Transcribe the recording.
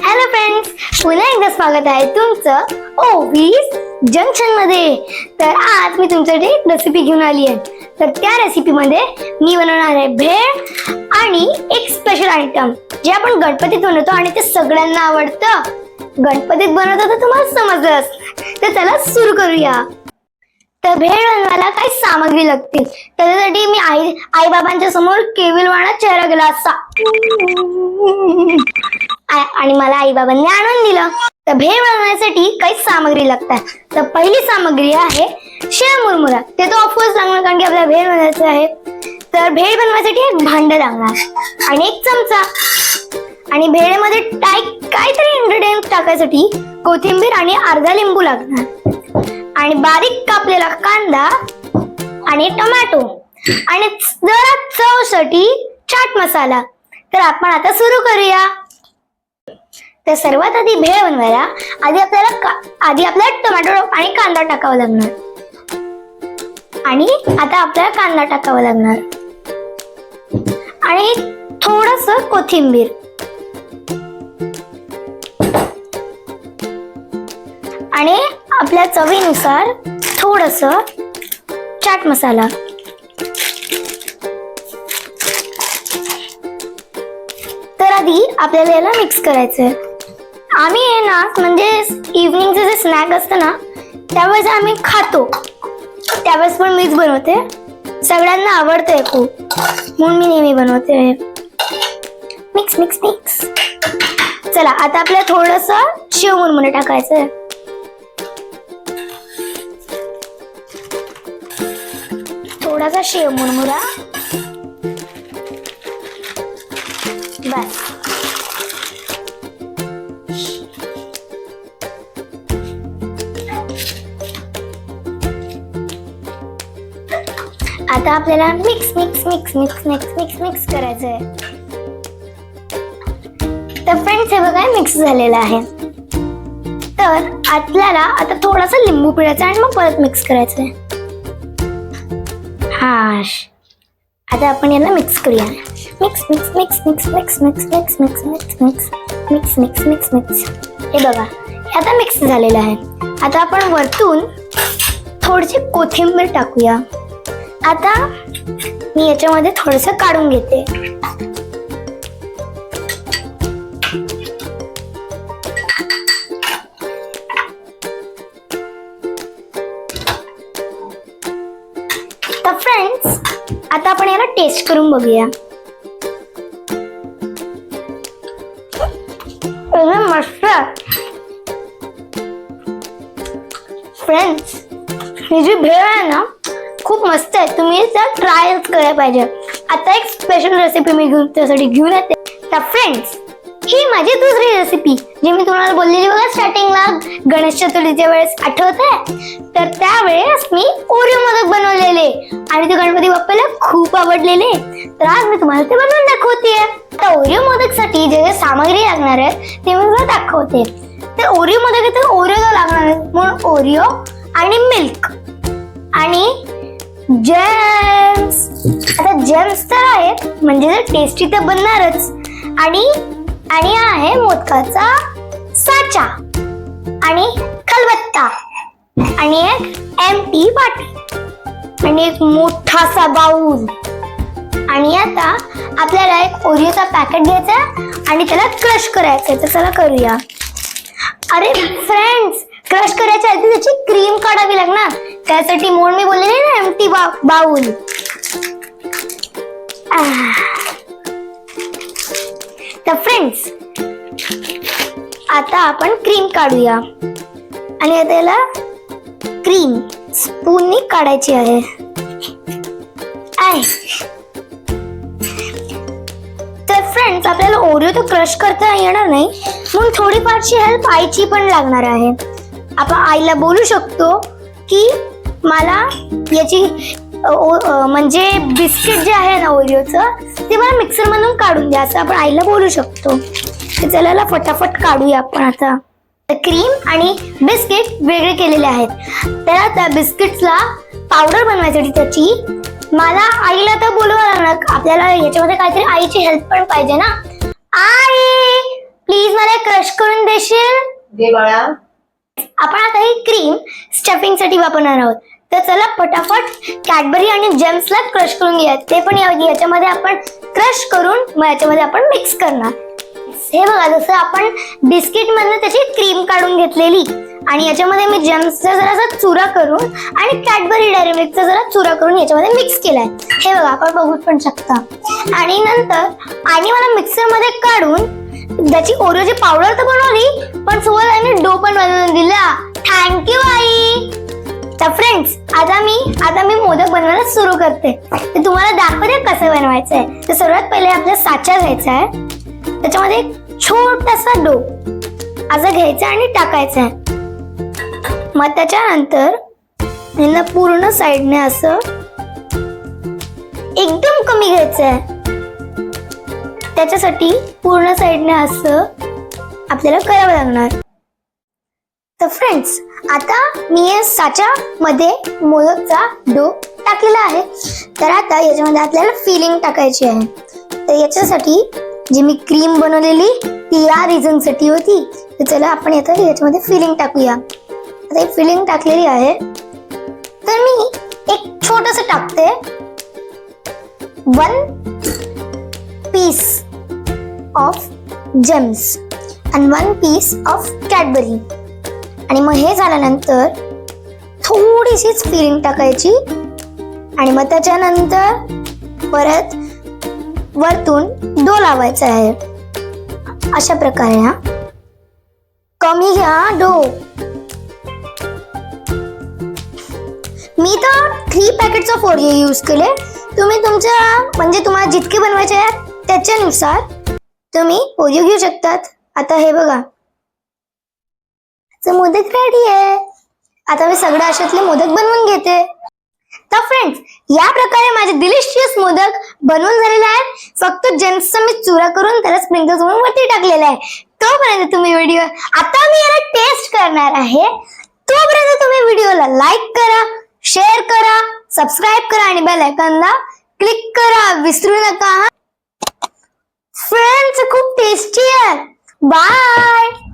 Hello friends, पुन्हा एकदा स्वागत आहे तुमचं ओवीज जंक्शन मध्ये. तर आज मी तुमच्यासाठी एक रेसिपी घेऊन आली आहे. तर त्या रेसिपी मध्ये मी बनवणार आहे भेळ आणि एक स्पेशल आयटम जे आपण गणपतीत बनवतो आणि ते सगळ्यांना आवडतं. गणपतीत बनवतो तर तुम्हाला समजलंच. तर चला सुरू करूया. तर भेळ बनवायला काही सामग्री लागतील. त्याच्यासाठी मी आई बाबांच्या समोर केविलवाणा चेहरा गेला असा आणि मला आई बाबांनी आणून दिलं. तर भेळ बनवण्यासाठी काही सामग्री लागतात. तर पहिली सामग्री आहे शेव मुरमुरा. ते तर ऑफकोर्स लागणार कारण की आपल्याला भेळ बनवायचं आहे. तर भेळ बनवण्यासाठी एक भांड लागणार आणि एक चमचा. आणि भेळेमध्ये काहीतरी इंग्रेडियंट टाकायसाठी कोथिंबीर आणि अर्धा लिंबू लागणार आणि बारीक कापलेला कांदा आणि टोमॅटो आणि जरा चवसाठी चाट मसाला. तर आपण आता सुरू करूया. तर सर्वात आधी भेळ बनवायला आधी आपल्याला टोमॅटो आणि कांदा टाकावा लागणार. आणि आता आपल्याला कांदा टाकावा लागणार आणि थोडस कोथिंबीर आणि आपल्या चवीनुसार थोडस चाट मसाला. तर आधी आपल्याला याला मिक्स करायचंय. आम्ही हे ना म्हणजे इव्हनिंगचे जे स्नॅक असतं ना त्यावेळेस आम्ही खातो. त्यावेळेस पण मीच बनवते. सगळ्यांना आवडतंय खूप म्हणून मी नेहमी बनवते. Mix mix mix. चला आता आपल्याला थोडस शेव मुरमुरे टाकायचंय. थोडासा शेव मुरमुरा बस. आता आपल्याला mix mix mix mix mix mix mix करायचंय. तर फ्रेंड्स हे बघा मिक्स झालेलं आहे. तर आपल्याला आता थोडासा लिंबू पिळायचा आणि मग परत मिक्स करायचंय. आता आपण याला मिक्स करूया. Mix mix mix mix mix mix mix mix mix mix mix mix mix mix. हे बघा आता मिक्स झालेलं आहे. आता आपण वरतून थोडीशी कोथिंबीर टाकूया. आता मी याच्यामध्ये थोडस काढून घेते. तर फ्रेंड्स आता आपण याला टेस्ट करून बघूया. मस्त फ्रेंड्स, ही जी भेळ आहे ना खूप मस्त आहे. तुम्ही त्या ट्राय करायला पाहिजे. आता एक स्पेशल रेसिपी मी त्यासाठी घेऊन येते. तर फ्रेंड्स ही माझी दुसरी रेसिपी जी मी तुम्हाला बोललेली बघा स्टार्टिंगला गणेश चतुर्थीच्या वेळेस, आठवतंय? तर त्यावेळेस मी ओरिओ मोदक बनवलेले आणि ते गणपती बाप्पाला खूप आवडलेले. तर आज मी तुम्हाला ते बनवून दाखवतेय. तर ओरिओ मोदकसाठी जे जे सामग्री लागणार आहे ते मी तुम्हाला दाखवते. तर ओरिओ मोदक इथे ओरिओ लागणार आहे म्हणून ओरिओ आणि मिल्क आणि जेम्स. आता जेम्स तर आहेत म्हणजे टेस्टी तर बनणारच. आणि आहे मोदकाचा साचा आणि खलबत्ता आणि एक एम्प्टी वाटी आणि एक मोठासा बाउल. आणि आता आपल्याला एक ओरिओचा पॅकेट घ्यायचा आणि त्याला क्रश करायचं. तर चला करूया. अरे फ्रेंड्स, क्रश करायच्या आधी त्याची क्रीम काढावी लागणार. त्यासाठी म्हणून मी बोललेले ना एम्प्टी बाउल. तर फ्रेंड्स आता आपण क्रीम काढूया आणि आता याला क्रीम स्पूननी काढायची आहे. तर फ्रेंड्स आपल्याला ओरिओ तर क्रश करता येणार नाही म्हणून थोडीफारशी हेल्प आईची पण लागणार आहे. आपण आईला बोलू शकतो की मला याची म्हणजे बिस्किट जे आहे ना ओरिओचं ते मला मिक्सर मधून काढून द्या असं आपण आईला बोलू शकतो. तर चला फटाफट काढूया आपण. आता क्रीम आणि बिस्किट वेगळे केलेले आहेत. त्याला त्या बिस्किट्सला पावडर बनवायसाठी त्याची मला आईला तर बोलवा लागणार. आपल्याला याच्यामध्ये काहीतरी आईची हेल्प पण पाहिजे ना. आई प्लीज मला क्रश करून देशील? दे बाळा. आपण आता ही क्रीम स्टफिंग साठी वापरणार आहोत. तर चला पटापट कॅडबरी आणि जेम्सला क्रश करून घ्या. ते पण याच्यामध्ये आपण क्रश करून मग याच्यामध्ये आपण मिक्स करणार. हे बघा, जसं आपण बिस्किट मधनं त्याची क्रीम काढून घेतलेली आणि याच्यामध्ये मी जेम्सचा जरासा चुरा करून आणि कॅडबरी डेअरी मिल्कचा जरा चुरा करून याच्यामध्ये मिक्स केलाय. हे बघा, आपण बघू पण शकता. आणि नंतर आणि मला मिक्सर मध्ये काढून त्याची ओरिओची पावडर तर बनवली, पण सोबत आणि डो पण बनवून दिला. थँक्यू आई. तर फ्रेंड्स, आता मी मोदक बनवायला सुरू करते. तर तुम्हाला दाखवते कसं बनवायचं आहे. तर सर्वात पहिले आपल्याला साचा घ्यायचा आहे. त्याच्यामध्ये एक छोटासा डो असं घ्यायचा आणि टाकायचा आहे. मग त्याच्यानंतर यांना पूर्ण साईडने असं एकदम कमी घ्यायचं आहे. त्याच्यासाठी पूर्ण साईडने असं आपल्याला करावं लागणार. तर फ्रेंड्स, आता मी या साच्यामध्ये मोदकचा डो टाकलेला आहे. तर आता याच्यामध्ये आपल्याला फिलिंग टाकायची आहे. तर याच्यासाठी जी मी क्रीम बनवलेली ती या रिझन साठी होती. तर चला आपण याच्यामध्ये फिलिंग टाकूया. आता फिलिंग टाकलेली आहे. तर मी एक छोटस टाकते, 1 piece ऑफ जेम्स आणि 1 piece ऑफ कॅडबरी. आणि मग हे झाल्यानंतर थोडीशीच फिलिंग टाकायची आणि मग त्याच्यानंतर परत वरतून डो लावायचा आहे. अशा प्रकारे. हा, कमी घ्या डो. मी तर 3 पॅकेटचा फोडे यूज केले. तुम्ही तुम्हाला जितके बनवायचे आहेत त्याच्यानुसार तुम्ही ओरिओ घेऊ शकतात. आता हे बघा, मोदक रेडी आहे. आता मी सगळे अशातले मोदक बनवून घेते. तर फ्रेंड्स, या प्रकारे माझे डिलिशियस मोदक बनवून झालेले आहेत. फक्त जेम्सचा मी चुरा करून त्याला स्प्रिंकल्स म्हणून वरती टाकलेला आहे. तोपर्यंत तुम्ही व्हिडिओ, आता मी याला टेस्ट करणार आहे. तोपर्यंत तुम्ही व्हिडिओला लाईक करा, शेअर करा, सबस्क्राईब करा आणि बेल आयकॉनला क्लिक करा. विसरू नका. फ्रेंड्स, खूप टेस्टी आहे. बाय.